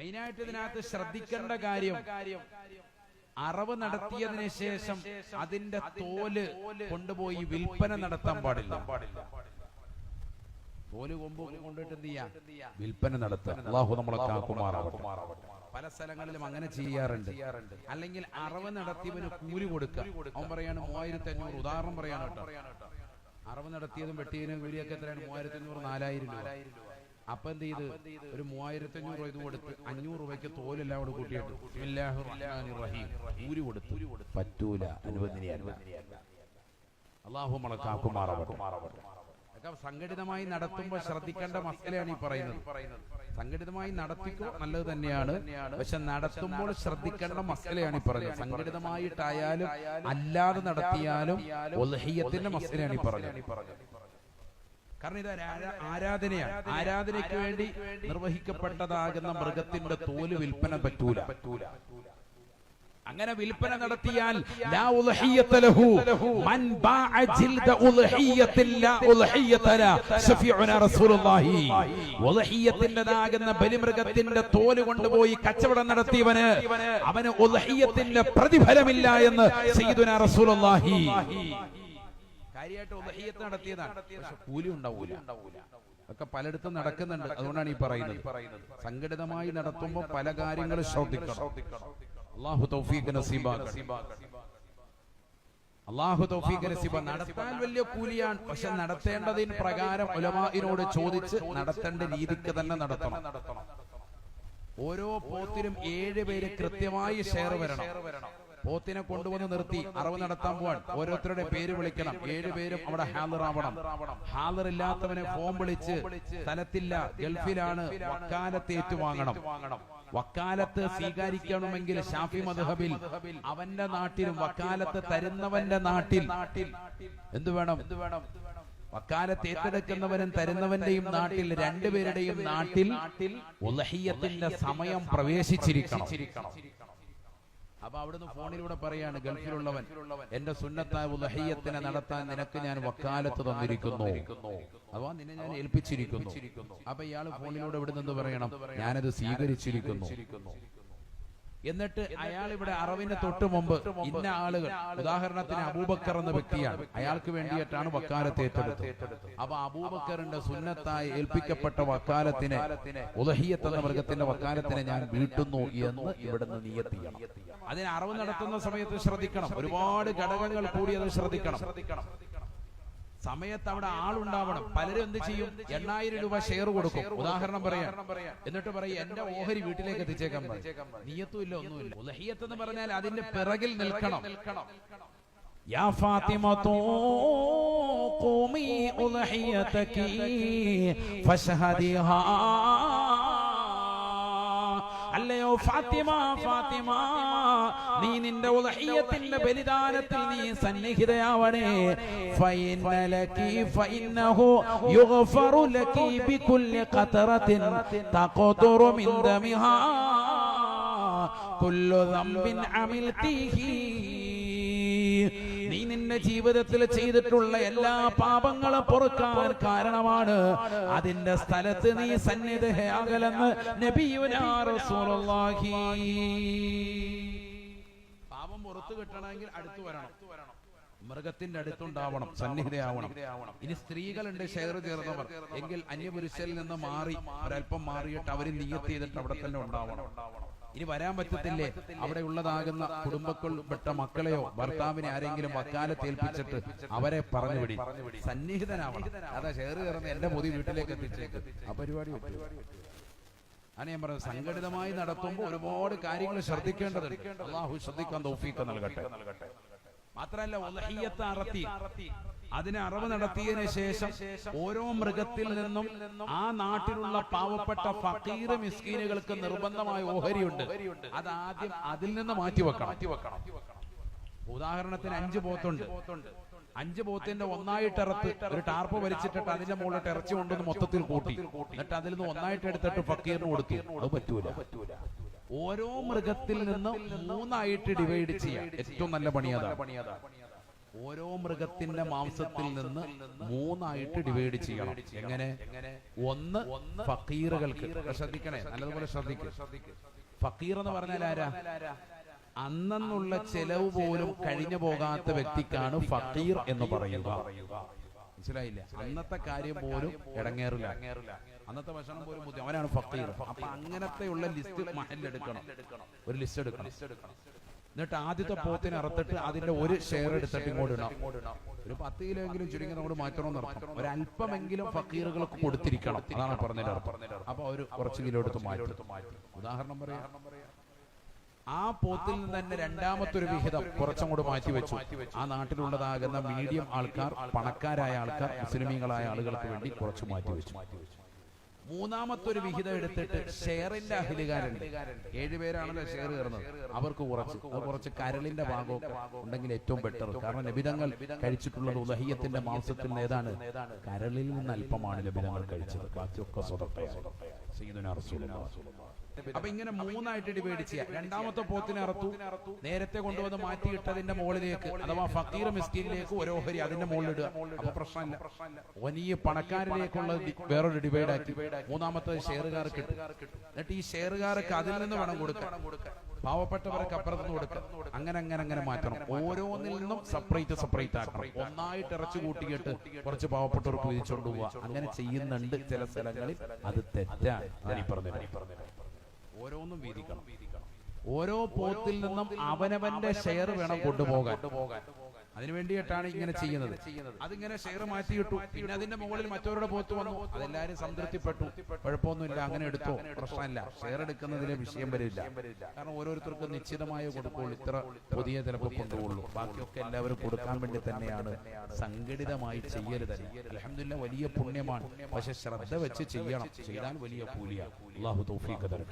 മെയിനായിട്ട് ഇതിനകത്ത് ശ്രദ്ധിക്കേണ്ട കാര്യം, അറവ് നടത്തിയതിനു ശേഷം അതിന്റെ തോല് കൊണ്ടുപോയി വിൽപ്പന നടത്താൻ പാടില്ല. തോല് കൊമ്പ് കൊണ്ടിട്ട് എന്ത് ചെയ്യാ? വിൽപ്പന നടത്തുക. അല്ലാഹു നമ്മളെ കാക്കുമാറാവട്ടെ. പല സ്ഥലങ്ങളിലും അങ്ങനെ ചെയ്യാറുണ്ട്. അല്ലെങ്കിൽ അറവ് നടത്തിയവന് കൂലി കൊടുക്കുക. അവൻ പറയാണ് 3500, ഉദാഹരണം പറയാണ് കേട്ടോ. അറവ് നടത്തിയതും വെട്ടിയതിനും കൂലിയൊക്കെ എത്രയാണ്? 3500, 4000 രൂപ. അപ്പൊ എന്ത് ചെയ്ത് ഒരു 3500 രൂപ ഇത് കൊടുത്ത് 500 രൂപയ്ക്ക് തോലെല്ലാം കൂടെ കൂട്ടിയിട്ട് ബിസ്മില്ലാഹിർ റഹ്മാനിർ റഹീം കൂലി കൊടുത്തു. പറ്റൂല, അനുവദനീയമല്ല. അല്ലാഹു നമ്മളെ കാക്കുമാറാവട്ടെ. സംഘടിതമായി നടത്തുമ്പോൾ ശ്രദ്ധിക്കേണ്ട മസലയാണ് ഈ പറയുന്നത്. സംഘടിതമായി നടത്തിക്കോ, നല്ലത് തന്നെയാണ്. പക്ഷെ നടത്തുമ്പോൾ ശ്രദ്ധിക്കേണ്ട മസലയാണ് ഈ പറയുന്നത്. സംഘടിതമായിട്ടായാലും അല്ലാതെ നടത്തിയാലും ഉൽഹിയ്യത്തിന്റെ മസലയാണ് ഈ പറഞ്ഞത്. കാരണം ഇത് ആരാധനയാണ്. ആരാധനയ്ക്ക് വേണ്ടി നിർവഹിക്കപ്പെട്ടതാകുന്ന മൃഗത്തിന്റെ തോല് വിൽപ്പന പറ്റൂല. അങ്ങനെ വിൽപ്പന നടത്തിയാൽ ലാ ഉൽഹിയ്യത ലഹു മൻ ബാഅ ജിൽദ ഉൽഹിയ്യത്തിൻ ലാ ഉൽഹിയ്യത ല ശഫീഉന റസൂലുള്ളാഹി. ഉൽഹിയ്യത്തിന്റേതാകുന്ന ബലിമൃഗത്തിന്റെ തോല് കൊണ്ടുപോയി കച്ചവടം നടത്തിയവന് അവന് ഉൽഹിയ്യത്തിന്റെ പ്രതിഫലമില്ല എന്ന് സയ്യിദുനാ റസൂലുള്ളാഹി. കാര്യമായിട്ട് ഉൽഹിയ്യത്ത് നടത്തിയതാണ്, പക്ഷെ കൂലി ഉണ്ടാവൂല. ഒക്കെ പലയിടത്തും നടക്കുന്നുണ്ട്. അതുകൊണ്ടാണ് ഈ പറയുന്നത്. സംഘടിതമായി നടത്തുമ്പോൾ പല കാര്യങ്ങളും ശ്രദ്ധിക്കണം. അല്ലാഹു തൗഫീഖ് നസീബാക്കട്ടെ. അല്ലാഹു തൗഫീഖ് നസീബ. നടത്താൻ വലിയ കൂലിയാണ്, പക്ഷെ നടത്തേണ്ടതിന് പ്രകാരം ഉലമാഇനോട് ചോദിച്ച് നടത്തേണ്ട രീതിക്ക് തന്നെ നടത്തണം. ഓരോ പോത്തിനും 7 പേര് കൃത്യമായി ഷെയർ വരണം. പോത്തിനെ കൊണ്ടുവന്ന് നിർത്തി അറവ് നടത്താൻ പോവാൻ ഓരോരുത്തരുടെ പേര് വിളിക്കണം. 7 പേരും അവിടെ ഹാജറാവണം. ഹാജറില്ലാത്തവനെ ഫോം വിളിച്ച് സ്ഥലത്തില്ല, ഗൾഫിലാണ്, വക്കാലത്ത് ഏറ്റുവാങ്ങണം. വക്കാലത്ത് സ്വീകരിക്കണമെങ്കിൽ ഷാഫി മദ്ഹബിൽ അവന്റെ നാട്ടിലും വക്കാലത്ത് തരുന്നവന്റെ നാട്ടിൽ എന്ത് വേണം? വക്കാലത്ത് ഏറ്റെടുക്കുന്നവനും തരുന്നവന്റെയും നാട്ടിൽ, രണ്ടുപേരുടെയും നാട്ടിൽ ഉൽഹിയ്യത്തിന്റെ സമയം പ്രവേശിച്ചിരിക്കണം. അപ്പൊ അവിടുന്ന് ഫോണിലൂടെ പറയാണ്, ഗൾഫിലുള്ളവൻ എന്റെ സുന്നത്തായ ഉൽഹിയ്യത്തിനെ നടത്താൻ നിനക്ക് ഞാൻ വക്കാലത്ത് തന്നിരിക്കുന്നു, അഥവാ നിന്നെ ഞാൻ ഏൽപ്പിച്ചിരിക്കുന്നു. അപ്പൊ ഇയാള് ഫോണിലൂടെ ഇവിടെ നിന്ന് പറയണം, ഞാനത് സ്വീകരിച്ചിരിക്കുന്നു. എന്നിട്ട് അയാൾ ഇവിടെ അറവിന് തൊട്ട് മുമ്പ് ഇന്ന ആളുകൾ, ഉദാഹരണത്തിന് അബൂബക്കർ എന്ന വ്യക്തിയാണ്, അയാൾക്ക് വേണ്ടിയിട്ടാണ് വക്കാലത്ത് ഏറ്റെടുത്തത്. അപ്പൊ അബൂബക്കറിന്റെ സുന്നത്തായി ഏൽപ്പിക്കപ്പെട്ട വക്കാലത്തിനെ, ഉൽഹിയ്യത്ത് എന്ന മൃഗത്തിന്റെ വക്കാലത്തിനെ ഞാൻ വീട്ടുന്നു എന്ന് ഇവിടുന്ന് നിയത്ത് ചെയ്യണം. അതിന് അറവ് നടത്തുന്ന സമയത്ത് ശ്രദ്ധിക്കണം. ഒരുപാട് ഘടകങ്ങൾ കൂടി അത് ശ്രദ്ധിക്കണം. സമയത്ത് അവിടെ ആളുണ്ടാവണം. പലരും എന്ത് ചെയ്യും? 8000 രൂപ ഷെയർ കൊടുക്കും, ഉദാഹരണം പറയാം. എന്നിട്ട് പറയും എന്റെ ഓഹരി വീട്ടിലേക്ക് എത്തിച്ചേക്കാൻ പറയും. നിയത്തും ഇല്ല, ഒന്നുമില്ല. ഉൽഹിയ്യത്ത് എന്ന് പറഞ്ഞാൽ അതിന്റെ പിറകിൽ നിൽക്കണം. യാ ഫാത്തിമതു ഖൂമി ഉൽഹിയ്യതകി ഫശ്ഹദിഹാ. അല്ലയോ ഫാത്തിമ, ഫാത്തിമ, നീ നിന്റെ ഉൽഹിയ്യത്തിന്റെ ബലിദാനത്തിൽ നീ സന്നിഹിതയാവണേ. ഫഇന്നലകി ഫഇന്നഹു യുഗ്ഫറു ലകി ബികുല്ലി ഖതറത്തിൻ തഖതുറു മിൻ ദമിഹാ കുല്ലു ദംബിൻ അമിൽതിഹി. നീ നിന്റെ ജീവിതത്തിൽ ചെയ്തിട്ടുള്ള എല്ലാ പാപങ്ങളും പൊറുക്കാൻ കാരണമാണ് അതിന്റെ സ്ഥലത്ത് നീ സന്നിധയാകലെന്ന് നബിയുനാ റസൂലുള്ളാഹി. പാപം പുറത്തു കിട്ടണമെങ്കിൽ അടുത്തു വരണം, മൃഗത്തിന്റെ അടുത്തുണ്ടാവണം, സന്നിഹിതയാവണം. ഇനി സ്ത്രീകളുണ്ട് ഷെയർ ചേർന്നവർ, എങ്കിൽ അന്യപുരുഷനിൽ നിന്ന് മാറി ഒരല്പം മാറിയിട്ട് അവര് നിയത്ത് ചെയ്തിട്ട് അവിടെ തന്നെ ഉണ്ടാവണം. ഇനി വരാൻ പറ്റത്തില്ലേ, അവിടെ ഉള്ളതാകുന്ന കുടുംബത്തിൽപ്പെട്ട മക്കളെയോ ഭർത്താവിനെ ആരെങ്കിലും വക്കാലത്ത് ഏൽപ്പിച്ചിട്ട് അവരെ പറഞ്ഞു വിടി, സന്നിഹിതനാവണം. അതാ ഷെയർ ചേർന്ന് എന്റെ പൊതി വീട്ടിലേക്ക് എത്തിച്ചേക്ക്, ആ പരിപാടി ആണ് ഞാൻ പറഞ്ഞത്. സംഘടിതമായി നടത്തുമ്പോൾ ഒരുപാട് കാര്യങ്ങൾ ശ്രദ്ധിക്കേണ്ടതുണ്ട്. അല്ലാഹു ശ്രദ്ധിക്കാൻ തൗഫീഖ് നൽകട്ടെ. മാത്രമല്ല, ഉൽഹിയ്യത്ത് അറത്തി അതിനെ അറവ് നടത്തിയതിനു ശേഷം ഓരോ മൃഗത്തിൽ നിന്നും ആ നാട്ടിലുള്ള പാവപ്പെട്ട ഫക്കീർ മിസ്കീനുകൾക്ക് നിർബന്ധമായ ഓഹരിയുണ്ട്. അത് ആദ്യം അതിൽ നിന്ന് മാറ്റിവെക്കണം. ഉദാഹരണത്തിന് 5 പോത്തുണ്ട്. 5 പോത്തിന്റെ ഒന്നായിട്ട് ഇറത്ത് ഒരു ടാർപ്പ് വലിച്ചിട്ടിട്ട് അതിന്റെ മുകളിലിട്ട് ഇറച്ചി കൊണ്ടുവന്ന് മൊത്തത്തിൽ കൂട്ടി, എന്നിട്ട് അതിൽ നിന്ന് ഒന്നായിട്ട് എടുത്തിട്ട് ഫക്കീറിന് കൊടുത്തു. അത് പറ്റൂല. ഓരോ മൃഗത്തിൽ നിന്നും 3 ആയിട്ട് ഡിവൈഡ് ചെയ്യാം. ഏറ്റവും നല്ല പണി അതാണ്. ഓരോ മൃഗത്തിന്റെ മാംസത്തിൽ നിന്ന് 3 ആയിട്ട് ഡിവൈഡ് ചെയ്യണം. എങ്ങനെ? ഒന്ന് ഫക്കീറുകൾക്ക്. ശ്രദ്ധിക്കണേ, നല്ലതുപോലെ ശ്രദ്ധിക്കുക. ഫക്കീർ എന്ന് പറഞ്ഞാൽ ആരാ? അന്നുള്ള ചെലവ് പോലും കഴിഞ്ഞു പോകാത്ത വ്യക്തിക്കാണ് ഫക്കീർ എന്ന് പറയുക. മനസ്സിലായില്ല? അന്നത്തെ കാര്യം പോലും ഇടങ്ങേറില്ല, അന്നത്തെ ഭക്ഷണം പോലും ബുദ്ധി, അവനാണ് ഫക്കീർ. അപ്പൊ അങ്ങനത്തെയുള്ള ലിസ്റ്റ് മഹല്ലെടുക്കണം, ഒരു ലിസ്റ്റ് എടുക്കണം. എന്നിട്ട് ആദ്യത്തെ പോത്തിനെ അറുത്തിട്ട് അതിന്റെ ഒരു ഷെയർ എടുത്തിട്ട് ഇങ്ങോട്ട് ഇടാം. ഒരു 10 കിലോ എങ്കിലും ചുരുങ്ങി നമ്മൾ മാറ്റണമെന്ന് നടത്തണം. ഒരല്പമെങ്കിലും ഫക്കീറുകൾക്ക് കൊടുത്തിരിക്കണം, അതാണ് പറഞ്ഞതിന്റെ അർത്ഥം. അപ്പൊ ഒരു കുറച്ച് കിലോ എടുത്ത് മാറ്റും. ഉദാഹരണം പറയാം, ആ പോത്തിൽ നിന്ന് തന്നെ രണ്ടാമത്തെ ഒരു വിഹിതം കുറച്ചങ്ങോട്ട് മാറ്റി വെച്ചു. ആ നാട്ടിലുള്ളതാകുന്ന മീഡിയം ആൾക്കാർ, പണക്കാരായ ആൾക്കാർ, മുസ്ലിമീങ്ങളായ ആളുകൾക്ക് വേണ്ടി കുറച്ച് മാറ്റി വെച്ചു. മൂന്നാമത്തെ ഒരു വിഹിതം എടുത്തിട്ട് ഷെയറിന്റെ അഹിലുകാരുണ്ട്, 7 പേരാണല്ലോ ഷെയർ കയറുന്നത്, അവർക്ക് കുറച്ച് കരളിന്റെ ഭാഗം ഉണ്ടെങ്കിൽ ഏറ്റവും ബെറ്റർ. കാരണം നബിതങ്ങൾ കഴിച്ചിട്ടുള്ളത് ഉദഹിയത്തിന്റെ മാംസത്തിൽ നിന്ന് ഏതാണ്? കരളിൽ നിന്ന് അല്പമാണ് നബിതങ്ങൾ കഴിച്ചത്, ബാക്കിയൊക്കെ സ്വതക്കയാണ്. അപ്പൊ ഇങ്ങനെ 3 ആയിട്ട് ഡിവൈഡ് ചെയ്യാം. രണ്ടാമത്തെ പോത്തിനെ അറുത്തു, നേരത്തെ കൊണ്ടുവന്ന് മാറ്റിയിട്ടതിന്റെ മുകളിലേക്ക് അഥവാ ഫക്കീർ മിസ്കീനിലേക്ക് ഒരു ഓഹരി അതിന്റെ മുകളിൽ ഇടുക. അപ്പൊ പ്രശ്നമില്ല. വലിയ പണക്കാരിലേക്കുള്ള വേറൊരു ഡിവൈഡ് ആക്കി മൂന്നാമത്തെ ഷെയറുകാർക്ക് ഇട്ടു. എന്നിട്ട് ഈ ഷെയറുകാർക്ക് അതിൽ നിന്ന് വേണം കൊടുക്കാൻ, പാവപ്പെട്ടവർക്ക് അപ്പുറത്തുനിന്ന് കൊടുക്കാം. അങ്ങനെ മാറ്റണം. ഓരോന്നിൽ നിന്നും സെപ്പറേറ്റ് ആക്കണം. ഒന്നായിട്ട് ഇറച്ചു കൂട്ടിയിട്ട് കുറച്ച് പാവപ്പെട്ടവർക്ക് വിധിച്ചുകൊണ്ട് പോവുക, അങ്ങനെ ചെയ്യുന്നുണ്ട് ചില സ്ഥലങ്ങളിൽ. അത് തെറ്റാണ്. ഓരോന്നും വീതിക്കണം. ഓരോ പോത്തിൽ നിന്നും അവനവന്റെ ഷെയർ വേണം കൊണ്ടുപോകാൻ. അതിനു വേണ്ടിയിട്ടാണ് ഇങ്ങനെ ചെയ്യുന്നത്. അതിങ്ങനെ ഷെയർ മാറ്റിയിട്ടു, പിന്നെ അതിന്റെ മുകളിൽ മറ്റവരുടെ പോത്ത് വന്നു, അതെല്ലാരും സംതൃപ്തിപ്പെട്ടു, കുഴപ്പമൊന്നുമില്ല, അങ്ങനെ എടുത്തോ, പ്രശ്നമില്ല. ഷെയർ എടുക്കുന്നതിലെ വിഷയം വരില്ല. കാരണം ഓരോരുത്തർക്കും നിശ്ചിതമായ കൊടുക്കുള്ളൂ, ഇത്ര പുതിയ ചിലപ്പോൾ കൊണ്ടുപോകുള്ളൂ, ബാക്കിയൊക്കെ എല്ലാവരും കൊടുക്കാൻ വേണ്ടി തന്നെയാണ് സംഘടിതമായി ചെയ്യരുത്. അൽഹംദുലില്ലാഹ് വലിയ പുണ്യമാണ്, പക്ഷെ ശ്രദ്ധ വെച്ച് ചെയ്യണം. ചെയ്താൽ വലിയ കൂലിയാണ്. അല്ലാഹു തൗഫീഖ് തരട്ടെ.